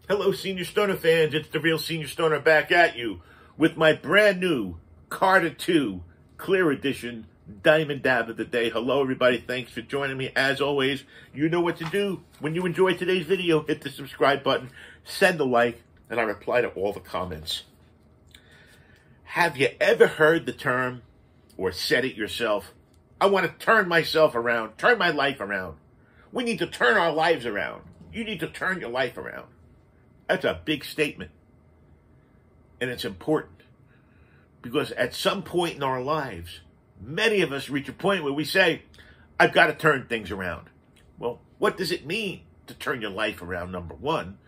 Hello, Senior Stoner fans. It's the real Senior Stoner back at you with my brand new Carta 2 Clear Edition Diamond Dab of the Day. Hello, everybody. Thanks for joining me. As always, you know what to do. When you enjoy today's video, hit the subscribe button, send a like, and I reply to all the comments. Have you ever heard the term or said it yourself? I want to turn myself around, turn my life around. We need to turn our lives around. You need to turn your life around. That's a big statement. And it's important. Because at some point in our lives, many of us reach a point where we say, I've got to turn things around. Well, what does it mean to turn your life around, number one?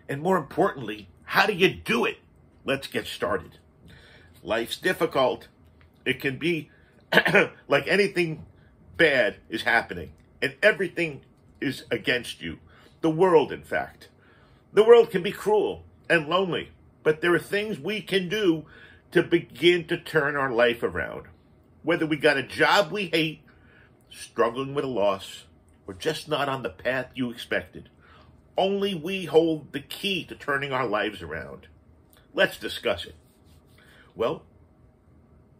And more importantly, how do you do it? Let's get started. Life's difficult. It can be like anything bad is happening. And everything is against you. The world, in fact. The world can be cruel and lonely, but there are things we can do to begin to turn our life around. Whether we got a job we hate, struggling with a loss, or just not on the path you expected, only we hold the key to turning our lives around. Let's discuss it. Well,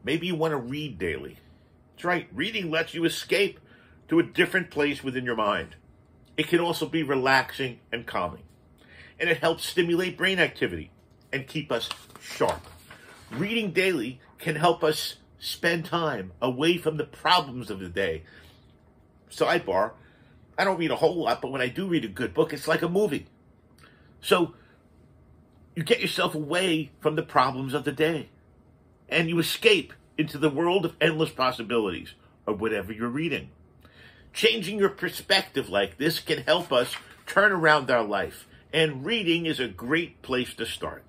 maybe you want to read daily. That's right, reading lets you escape to a different place within your mind. It can also be relaxing and calming. And it helps stimulate brain activity and keep us sharp. Reading daily can help us spend time away from the problems of the day. Sidebar, I don't read a whole lot, but when I do read a good book, it's like a movie. So you get yourself away from the problems of the day. And you escape into the world of endless possibilities of whatever you're reading. Changing your perspective like this can help us turn around our life. And reading is a great place to start.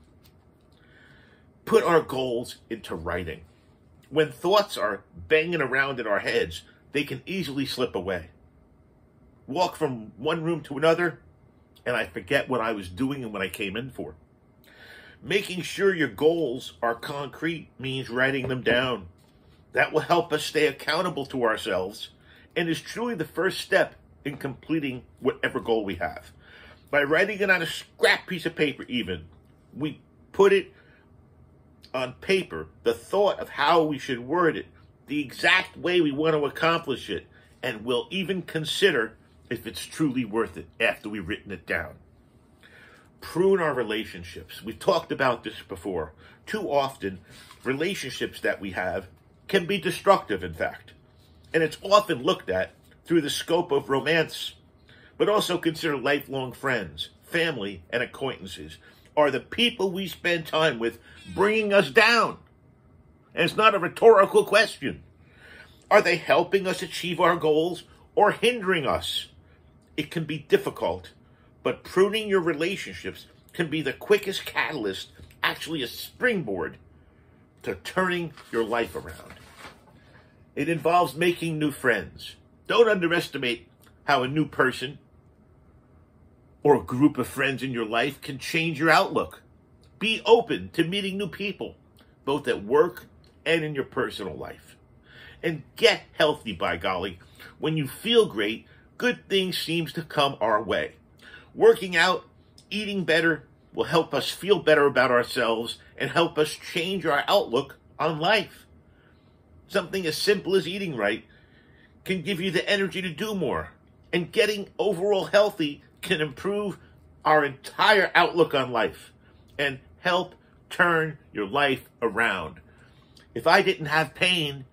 Put our goals into writing. When thoughts are banging around in our heads, they can easily slip away. Walk from one room to another, and I forget what I was doing and what I came in for. Making sure your goals are concrete means writing them down. That will help us stay accountable to ourselves and is truly the first step in completing whatever goal we have. By writing it on a scrap piece of paper even, we put it on paper, the thought of how we should word it, the exact way we want to accomplish it, and we'll even consider if it's truly worth it after we've written it down. Prune our relationships. We've talked about this before. Too often, relationships that we have can be destructive, in fact. And it's often looked at through the scope of romance. But also consider lifelong friends, family, and acquaintances are the people we spend time with bringing us down. And it's not a rhetorical question. Are they helping us achieve our goals or hindering us? It can be difficult, but pruning your relationships can be the quickest catalyst, actually a springboard, to turning your life around. It involves making new friends. Don't underestimate how a new person or a group of friends in your life can change your outlook. Be open to meeting new people, both at work and in your personal life. And get healthy, by golly. When you feel great, good things seem to come our way. Working out, eating better will help us feel better about ourselves and help us change our outlook on life. Something as simple as eating right can give you the energy to do more. And getting overall healthy can improve our entire outlook on life and help turn your life around. If I didn't have pain,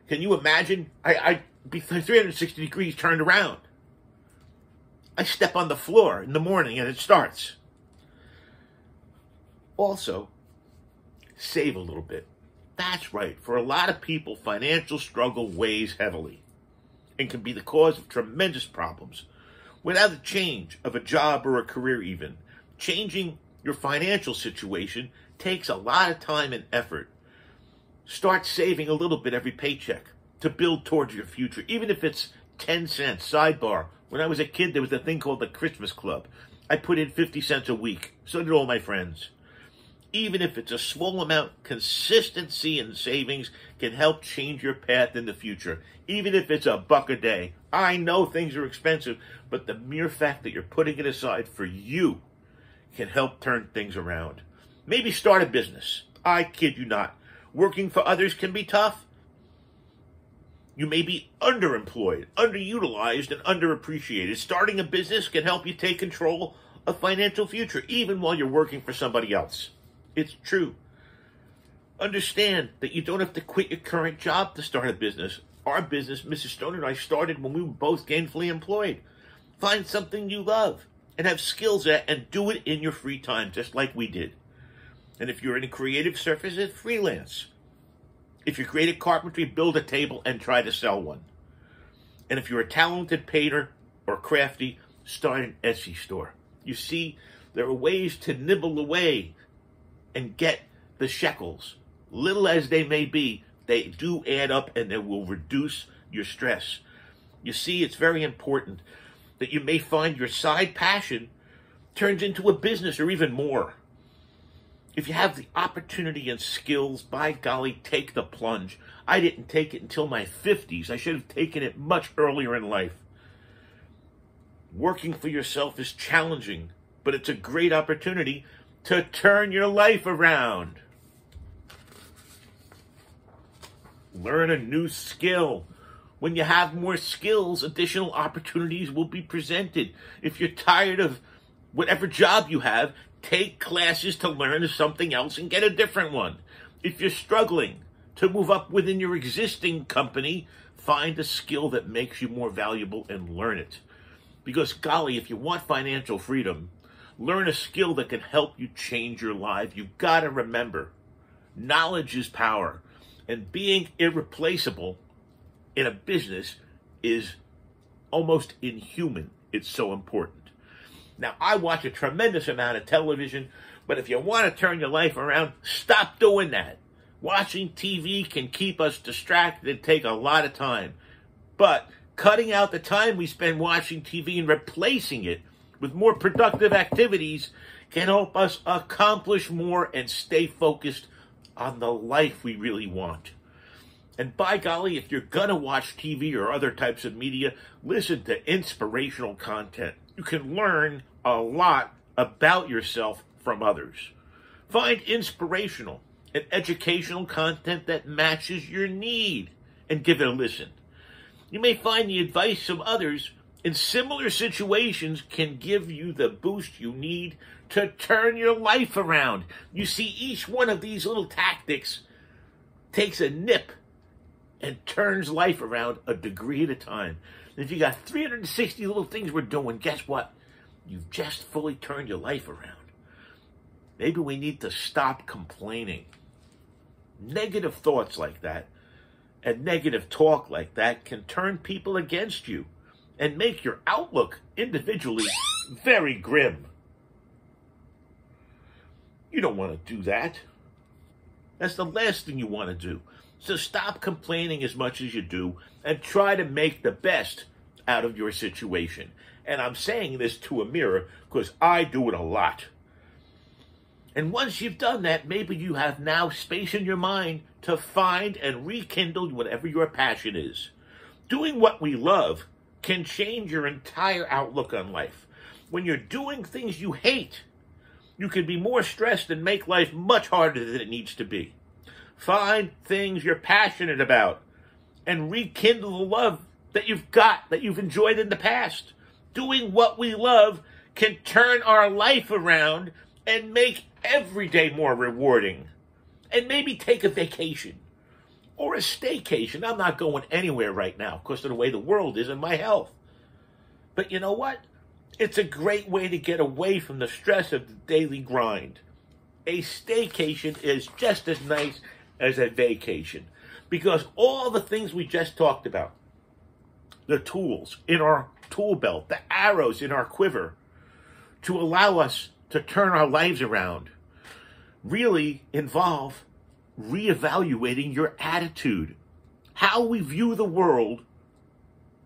can you imagine? I'd be 360 degrees turned around. I step on the floor in the morning and it starts. Also, save a little bit. That's right. For a lot of people, financial struggle weighs heavily and can be the cause of tremendous problems. Without a change of a job or a career even, changing your financial situation takes a lot of time and effort. Start saving a little bit every paycheck to build towards your future, even if it's 10 cents. Sidebar, when I was a kid, there was a thing called the Christmas Club. I put in 50 cents a week. So did all my friends. Even if it's a small amount, consistency in savings can help change your path in the future. Even if it's $1 a day. I know things are expensive, but the mere fact that you're putting it aside for you can help turn things around. Maybe start a business. I kid you not. Working for others can be tough. You may be underemployed, underutilized, and underappreciated. Starting a business can help you take control of financial future, even while you're working for somebody else. It's true. Understand that you don't have to quit your current job to start a business. Our business, Mrs. Stone and I, started when we were both gainfully employed. Find something you love and have skills at, and do it in your free time, just like we did. And if you're in a creative services, freelance. If you're great at carpentry, build a table and try to sell one. And if you're a talented painter or crafty, start an Etsy store. You see, there are ways to nibble away and get the shekels. Little as they may be, they do add up and they will reduce your stress. You see, it's very important that you may find your side passion turns into a business or even more. If you have the opportunity and skills, by golly, take the plunge. I didn't take it until my 50s. I should have taken it much earlier in life. Working for yourself is challenging, but it's a great opportunity to turn your life around. Learn a new skill. When you have more skills, additional opportunities will be presented. If you're tired of whatever job you have, take classes to learn something else and get a different one. If you're struggling to move up within your existing company, find a skill that makes you more valuable and learn it. Because golly, if you want financial freedom, learn a skill that can help you change your life. You've got to remember, knowledge is power. And being irreplaceable in a business is almost inhuman. It's so important. Now, I watch a tremendous amount of television, but if you want to turn your life around, stop doing that. Watching TV can keep us distracted and take a lot of time. But cutting out the time we spend watching TV and replacing it with more productive activities can help us accomplish more and stay focused on the life we really want. And by golly, if you're going to watch TV or other types of media, listen to inspirational content. You can learn a lot about yourself from others. Find inspirational and educational content that matches your need and give it a listen. You may find the advice of others in similar situations can give you the boost you need to turn your life around. You see, each one of these little tactics takes a nip and turns life around a degree at a time. And if you got 360 little things we're doing, guess what? You've just fully turned your life around. Maybe we need to stop complaining. Negative thoughts like that and negative talk like that can turn people against you and make your outlook individually very grim. You don't want to do that. That's the last thing you want to do. So stop complaining as much as you do and try to make the best out of your situation. And I'm saying this to a mirror because I do it a lot. And once you've done that, maybe you have now space in your mind to find and rekindle whatever your passion is. Doing what we love can change your entire outlook on life. When you're doing things you hate, you can be more stressed and make life much harder than it needs to be. Find things you're passionate about and rekindle the love that you've got, that you've enjoyed in the past. Doing what we love can turn our life around and make every day more rewarding. And maybe take a vacation or a staycation. I'm not going anywhere right now because of the way the world is and my health. But you know what? It's a great way to get away from the stress of the daily grind. A staycation is just as nice as a vacation because all the things we just talked about, the tools in our tool belt, the arrows in our quiver to allow us to turn our lives around, really involve reevaluating your attitude. How we view the world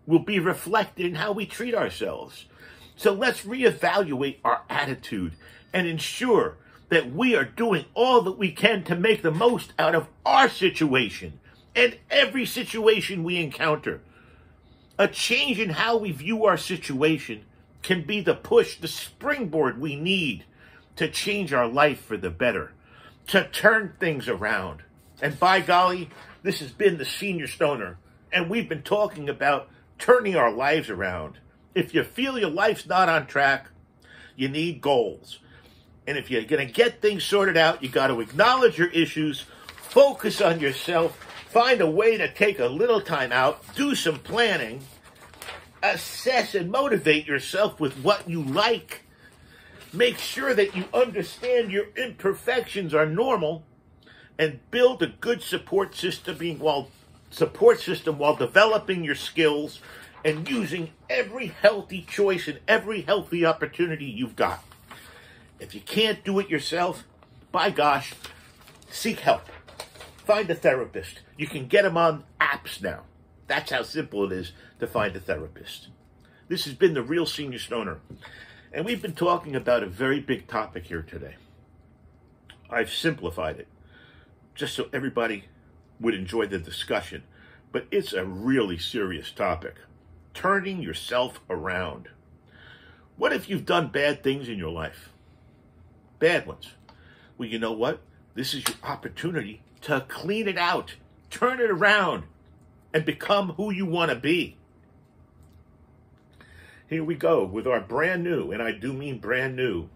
will be reflected in how we treat ourselves. So let's reevaluate our attitude and ensure that we are doing all that we can to make the most out of our situation and every situation we encounter. A change in how we view our situation can be the push, the springboard we need to change our life for the better, to turn things around. And by golly, this has been the Senior Stoner, and we've been talking about turning our lives around. If you feel your life's not on track, you need goals. And if you're going to get things sorted out, you got to acknowledge your issues, focus on yourself, find a way to take a little time out, do some planning, assess and motivate yourself with what you like. Make sure that you understand your imperfections are normal, and build a good support system while developing your skills and using every healthy choice and every healthy opportunity you've got. If you can't do it yourself, by gosh, seek help. Find a therapist. You can get them on apps now. That's how simple it is to find a therapist. This has been the Real Senior Stoner, and we've been talking about a very big topic here today. I've simplified it just so everybody would enjoy the discussion, but it's a really serious topic. Turning yourself around. What if you've done bad things in your life? Bad ones. Well, you know what? This is your opportunity to clean it out, turn it around, and become who you want to be. Here we go with our brand new, and I do mean brand new,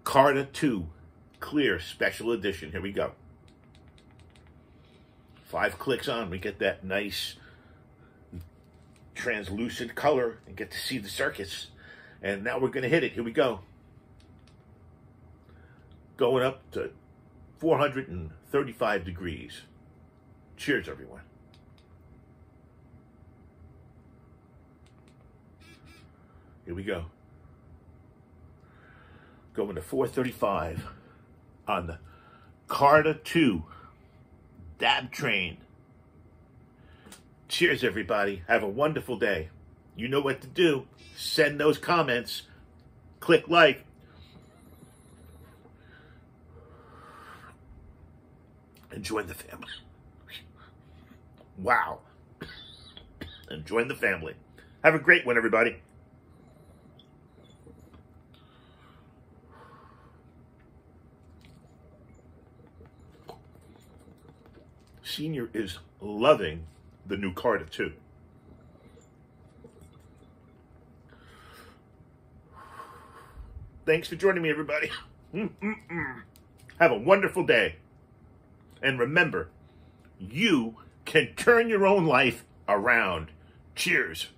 Carta 2 Clear Special Edition. Here we go. 5 clicks on, we get that nice translucent color and get to see the circuits. And now we're going to hit it. Here we go. Going up to 435 degrees. Cheers, everyone. Here we go. Going to 435 on the Carta 2 Dab Train. Cheers, everybody. Have a wonderful day. You know what to do. Send those comments. Click like. And join the family. Wow. And join the family. Have a great one, everybody. Senior is loving the new Carta 2. Thanks for joining me, everybody. Have a wonderful day. And remember, you can turn your own life around. Cheers.